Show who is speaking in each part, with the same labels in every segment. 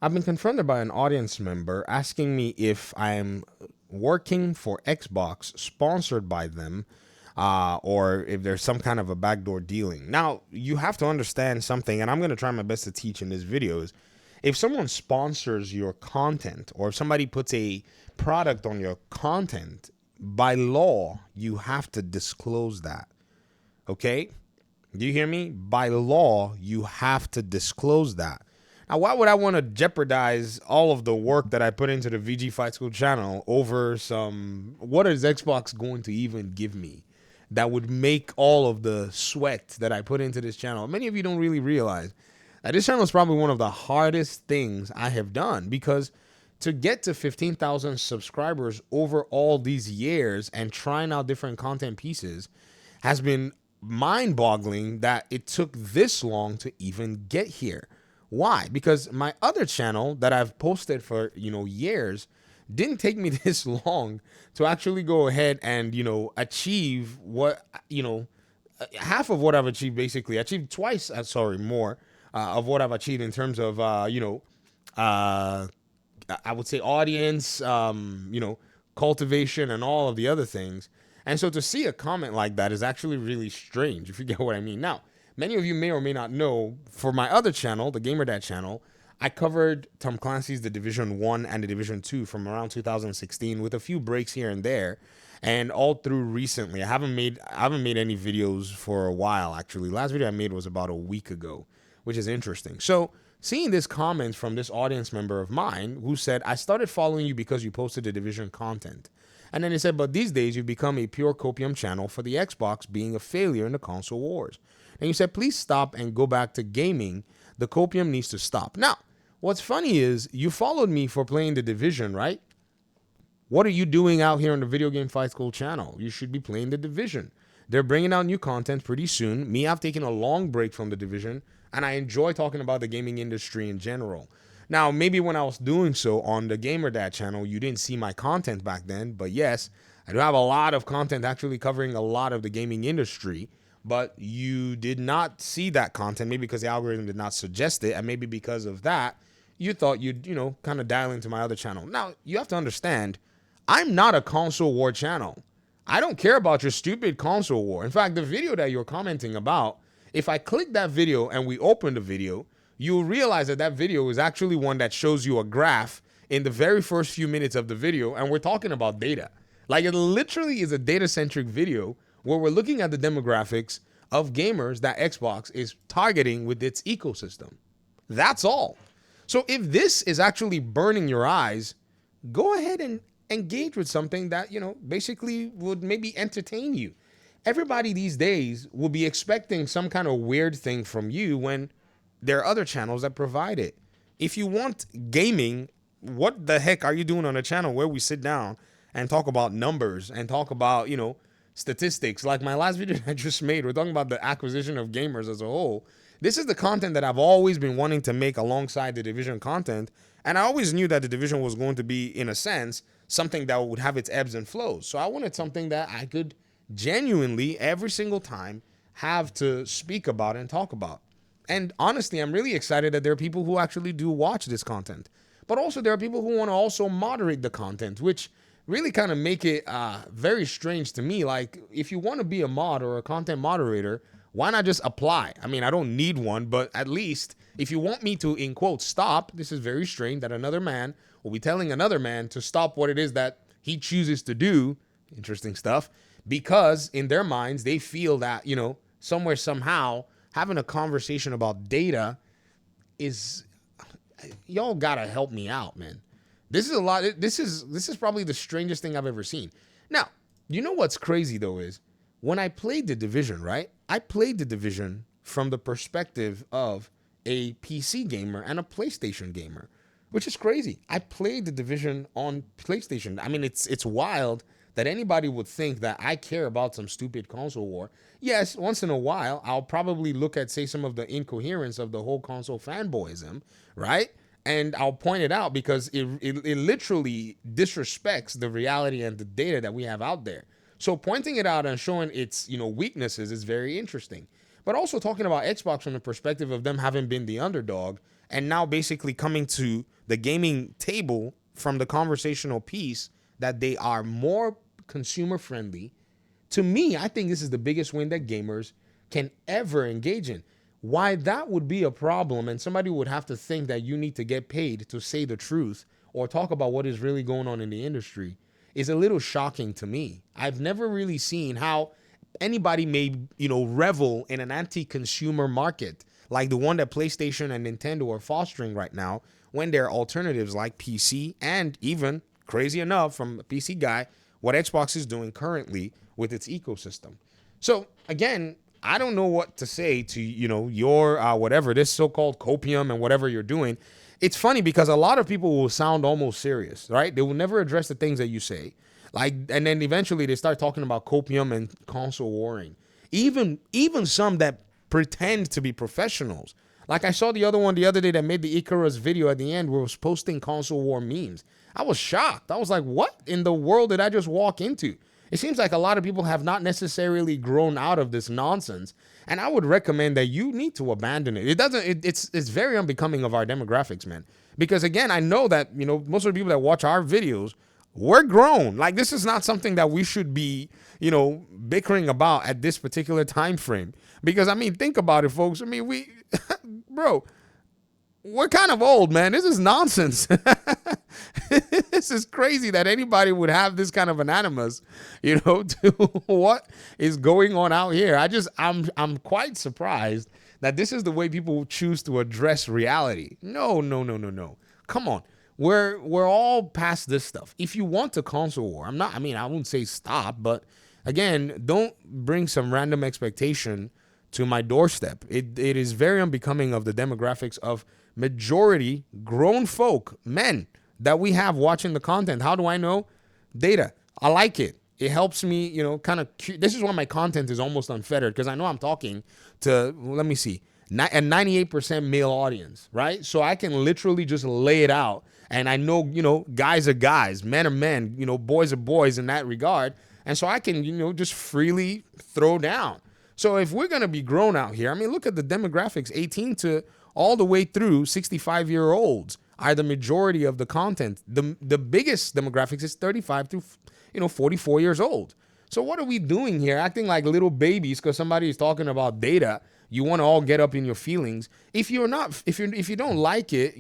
Speaker 1: I've been confronted by an audience member asking me if I'm working for Xbox, sponsored by them, or if there's some kind of a backdoor dealing. Now, you have to understand something, and I'm going to try my best to teach in this video, is if someone sponsors your content or if somebody puts a product on your content, by law, you have to disclose that. Okay? Do you hear me? By law, you have to disclose that. Now, why would I want to jeopardize all of the work that I put into the VG Fight School channel over some, what is Xbox going to even give me that would make all of the sweat that I put into this channel? Many of you don't really realize that this channel is probably one of the hardest things I have done, because to get to 15,000 subscribers over all these years and trying out different content pieces has been mind-boggling that it took this long to even get here. Why? Because my other channel that I've posted for, years didn't take me this long to actually go ahead and, achieve what, half of what I've achieved. Basically, I achieved twice, more of what I've achieved in terms of, I would say audience, cultivation and all of the other things. And so to see a comment like that is actually really strange, if you get what I mean. Now, many of you may or may not know, for my other channel, the GamerDad channel, I covered Tom Clancy's The Division 1 and The Division 2 from around 2016 with a few breaks here and there, and all through recently. I haven't made any videos for a while, actually. Last video I made was about a week ago, which is interesting. So seeing this comment from this audience member of mine who said, I started following you because you posted The Division content. And then he said, but these days you've become a pure copium channel for the Xbox being a failure in the console wars. And you said, please stop and go back to gaming. The copium needs to stop. Now, what's funny is you followed me for playing The Division, right? What are you doing out here on the Video Game Fight School channel? You should be playing The Division. They're bringing out new content pretty soon. Me, I've taken a long break from The Division, and I enjoy talking about the gaming industry in general. Now, maybe when I was doing so on the GamerDad channel, you didn't see my content back then, but yes, I do have a lot of content actually covering a lot of the gaming industry, but you did not see that content, maybe because the algorithm did not suggest it, and maybe because of that, you thought you'd, kind of dial into my other channel. Now, you have to understand, I'm not a console war channel. I don't care about your stupid console war. In fact, the video that you're commenting about, if I click that video and we open the video, you'll realize that that video is actually one that shows you a graph in the very first few minutes of the video, and we're talking about data. Like, it literally is a data-centric video where we're looking at the demographics of gamers that Xbox is targeting with its ecosystem. That's all. So if this is actually burning your eyes, go ahead and engage with something that, basically would maybe entertain you. Everybody these days will be expecting some kind of weird thing from you when there are other channels that provide it. If you want gaming, what the heck are you doing on a channel where we sit down and talk about numbers and talk about, statistics? Like my last video I just made, we're talking about the acquisition of gamers as a whole. This is the content that I've always been wanting to make alongside the Division content. And I always knew that the Division was going to be, in a sense, something that would have its ebbs and flows. So I wanted something that I could genuinely, every single time, have to speak about and talk about. And honestly, I'm really excited that there are people who actually do watch this content. But also there are people who want to also moderate the content, which really kind of make it very strange to me. Like, if you want to be a mod or a content moderator, why not just apply? I mean, I don't need one, but at least if you want me to, in quotes, stop, this is very strange that another man will be telling another man to stop what it is that he chooses to do. Interesting stuff. Because in their minds, they feel that, somewhere, somehow, having a conversation about data is, y'all gotta help me out, man. This is a lot. This is probably the strangest thing I've ever seen. Now, you know what's crazy though is when I played The Division, right? I played The Division from the perspective of a PC gamer and a PlayStation gamer, which is crazy. I played The Division on PlayStation. I mean, it's wild that anybody would think that I care about some stupid console war. Yes, once in a while, I'll probably look at, say, some of the incoherence of the whole console fanboyism, right? And I'll point it out because it literally disrespects the reality and the data that we have out there. So pointing it out and showing its, weaknesses is very interesting. But also talking about Xbox from the perspective of them having been the underdog and now basically coming to the gaming table from the conversational piece that they are more consumer friendly. To me, I think this is the biggest win that gamers can ever engage in. Why that would be a problem, and somebody would have to think that you need to get paid to say the truth or talk about what is really going on in the industry, is a little shocking to me. I've never really seen how anybody may, revel in an anti-consumer market like the one that PlayStation and Nintendo are fostering right now, when there are alternatives like PC, and even, crazy enough, from a PC guy, what Xbox is doing currently with its ecosystem. So again, I don't know what to say to, your whatever, this so-called copium and whatever you're doing. It's funny because a lot of people will sound almost serious, right? They will never address the things that you say. And then eventually they start talking about copium and console warring. Even some that pretend to be professionals. Like I saw the other day that made the Icarus video at the end where it was posting console war memes. I was shocked. I was like, what in the world did I just walk into? It seems like a lot of people have not necessarily grown out of this nonsense. And I would recommend that you need to abandon it. It's very unbecoming of our demographics, man. Because again, I know that, most of the people that watch our videos, we're grown. Like, this is not something that we should be, bickering about at this particular time frame. Because, think about it, folks. Bro, we're kind of old, man. This is nonsense. This is crazy that anybody would have this kind of an animus, to what is going on out here. I'm quite surprised that this is the way people choose to address reality. No. Come on. We're all past this stuff. If you want a console war, I wouldn't say stop, but again, don't bring some random expectation to my doorstep. It is very unbecoming of the demographics of majority grown folk, men, that we have watching the content. How do I know? Data. I like it. It helps me, this is why my content is almost unfettered, because I know I'm talking to, let me see, a 98% male audience, right? So I can literally just lay it out. And I know, guys are guys, men are men, boys are boys in that regard. And so I can, just freely throw down. So if we're going to be grown out here, look at the demographics, 18 to all the way through 65-year-olds are the majority of the content. The biggest demographics is 35 to 44 years old. So what are we doing here? Acting like little babies because somebody is talking about data. You want to all get up in your feelings. If you don't like it,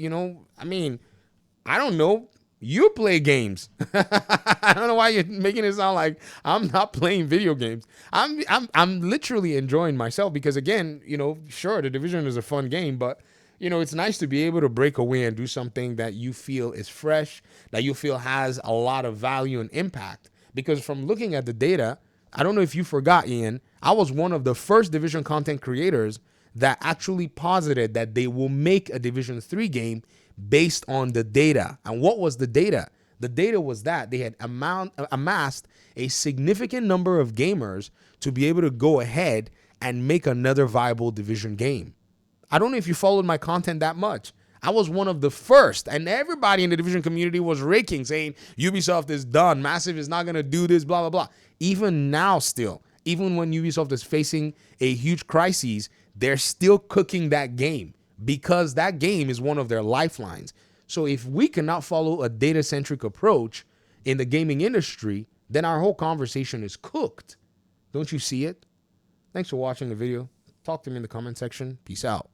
Speaker 1: I don't know. You play games. I don't know why you're making it sound like I'm not playing video games. I'm literally enjoying myself because, again, sure, The Division is a fun game, but it's nice to be able to break away and do something that you feel is fresh, that you feel has a lot of value and impact. Because from looking at the data, I don't know if you forgot, Ian, I was one of the first Division content creators that actually posited that they will make a Division 3 game based on the data. And what was the data? The data was that they had amassed a significant number of gamers to be able to go ahead and make another viable Division game. I don't know if you followed my content that much. I was one of the first, and everybody in the Division community was raking, saying Ubisoft is done, Massive is not going to do this, blah, blah, blah. Even now still, even when Ubisoft is facing a huge crisis, they're still cooking that game because that game is one of their lifelines. So if we cannot follow a data-centric approach in the gaming industry, then our whole conversation is cooked. Don't you see it? Thanks for watching the video. Talk to me in the comment section. Peace out.